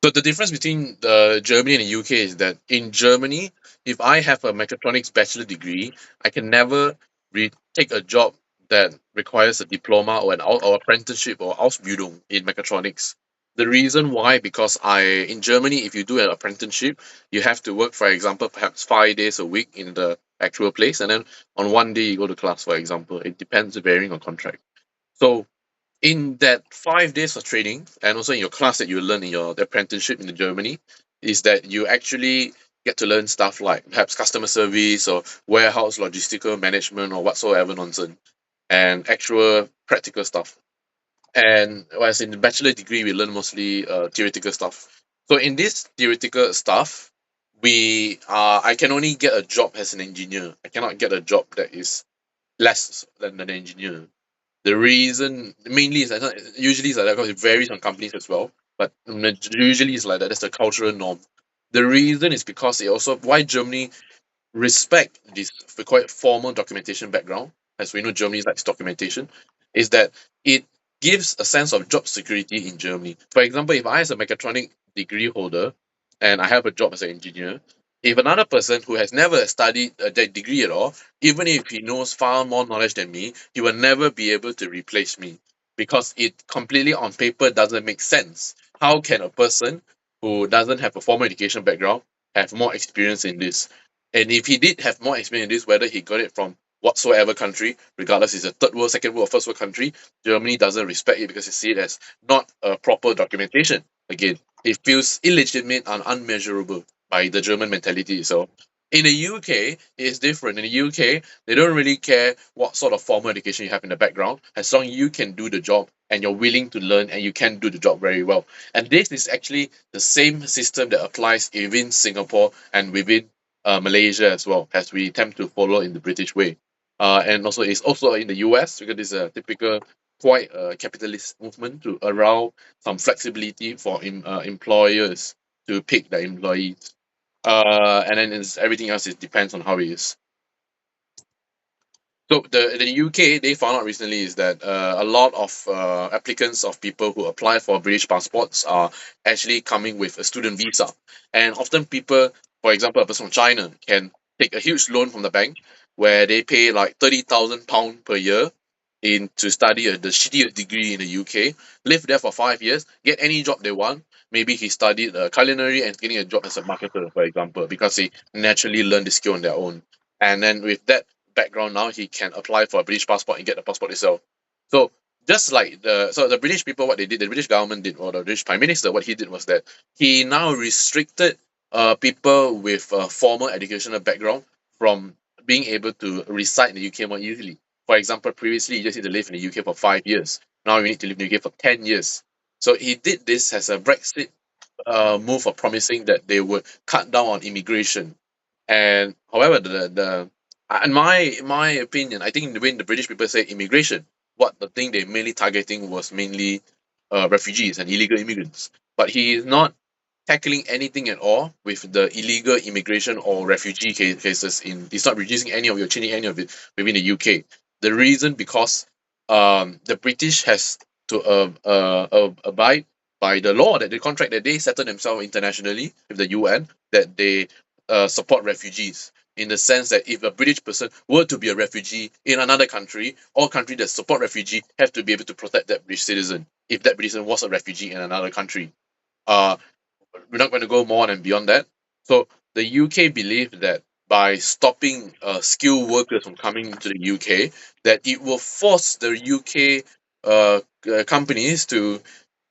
So the difference between Germany and the UK is that in Germany, if I have a mechatronics bachelor degree, I can never take a job that requires a diploma or or apprenticeship or Ausbildung in mechatronics. The reason why, because in Germany, if you do an apprenticeship, you have to work, for example, perhaps 5 days a week in the actual place, and then on one day you go to class, for example. It depends, varying on contract. So in that 5 days of training and also in your class that you learn in your apprenticeship in Germany is that you actually get to learn stuff like perhaps customer service or warehouse logistical management or whatsoever nonsense and actual practical stuff. And whereas in the bachelor degree we learn mostly theoretical stuff. So in this theoretical stuff, I can only get a job as an engineer. I cannot get a job that is less than an engineer. The reason mainly is that usually it's like that because it varies on companies as well, but usually it's like that. That's the cultural norm. The reason is because it also why Germany respect this quite formal documentation background, as we know Germany likes documentation, is that it gives a sense of job security in Germany. For example, if I as a mechatronic degree holder and I have a job as an engineer, if another person who has never studied that degree at all, even if he knows far more knowledge than me, he will never be able to replace me because it completely on paper doesn't make sense. How can a person who doesn't have a formal education background have more experience in this? And if he did have more experience in this, whether he got it from whatsoever country, regardless it's a third world, second world, or first world country, Germany doesn't respect it because they see it as not a proper documentation. Again, it feels illegitimate and unmeasurable by the German mentality. So in the UK, it's different. In the UK, they don't really care what sort of formal education you have in the background, as long as you can do the job and you're willing to learn and you can do the job very well. And this is actually the same system that applies within Singapore and within Malaysia as well, as we attempt to follow in the British way. And also, it's also in the US because it's a typical, quite capitalist movement to allow some flexibility for employers to pick their employees. And then everything else it depends on how it is. So the UK they found out recently is that a lot of applicants of people who apply for British passports are actually coming with a student visa, and often people, for example, a person from China can take a huge loan from the bank where they pay like £30,000 per year in to study the shittiest degree in the UK, live there for 5 years, get any job they want. Maybe he studied culinary and getting a job as a marketer, for example, because he naturally learned the skill on their own. And then with that background now he can apply for a British passport and get the passport itself. So just like the British people what they did, the British government did, or the British Prime Minister, what he did was that he now restricted people with a formal educational background from being able to reside in the UK more easily. For example, previously you just need to live in the UK for 5 years. Now you need to live in the UK for 10 years. So he did this as a Brexit move of promising that they would cut down on immigration. And however, in my opinion, I think when the British people say immigration, what the thing they mainly targeting was mainly refugees and illegal immigrants. But he is not tackling anything at all with the illegal immigration or refugee cases in. He's not reducing any of it or changing any of it within the UK. The reason because the British has to abide by the law that the contract that they settle themselves internationally with the UN that they support refugees in the sense that if a British person were to be a refugee in another country, all countries that support refugee have to be able to protect that British citizen if that British citizen was a refugee in another country. Uh, we're not going to go more and beyond that. So the UK believe that by stopping skilled workers from coming into the UK, that it will force the UK companies to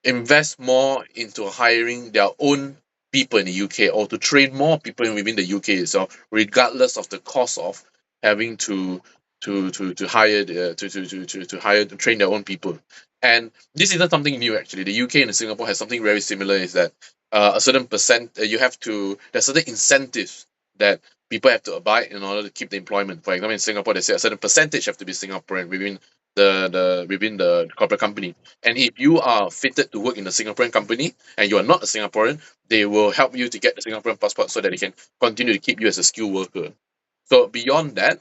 invest more into hiring their own people in the UK or to train more people within the UK itself, regardless of the cost of having to hire to hire to train their own people. And this isn't something new actually. The UK and Singapore has something very similar is that a certain percent you have to there's certain incentives that people have to abide in order to keep the employment. For example, in Singapore, they say a certain percentage have to be Singaporean within the corporate company. And if you are fitted to work in a Singaporean company and you are not a Singaporean, they will help you to get the Singaporean passport so that they can continue to keep you as a skilled worker. So beyond that,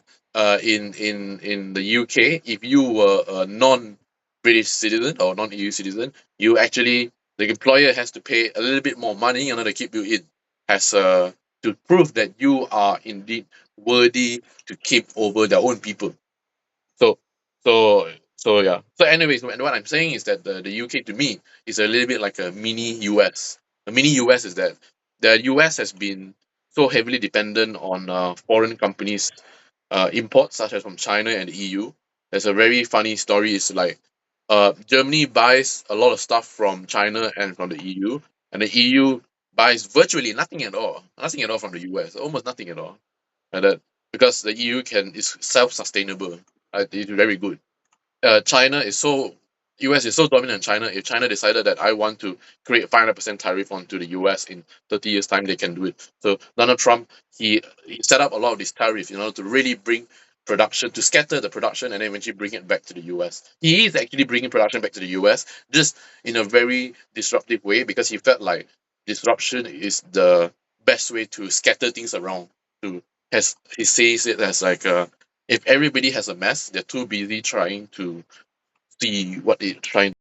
in the UK, if you were a non-British citizen or non-EU citizen, you actually the employer has to pay a little bit more money in order to keep you in, as to prove that you are indeed worthy to keep over their own people. So, so yeah. So, anyways, what I'm saying is that the UK to me is a little bit like a mini US. A mini US is that the US has been so heavily dependent on foreign companies' imports, such as from China and the EU. There's a very funny story. It's like Germany buys a lot of stuff from China and from the EU, and the EU buys virtually nothing at all from the US, almost nothing at all, and that because the EU can is self-sustainable. It's very good. China is so US is so dominant in China. If China decided that I want to create 500% tariff onto the US in 30 years time, they can do it. So Donald Trump, he set up a lot of these tariffs in order to really bring production, to scatter the production and then eventually bring it back to the US. He is actually bringing production back to the US, just in a very disruptive way, because he felt like disruption is the best way to scatter things around. To, as he says it, as like if everybody has a mess, they're too busy trying to see what they're trying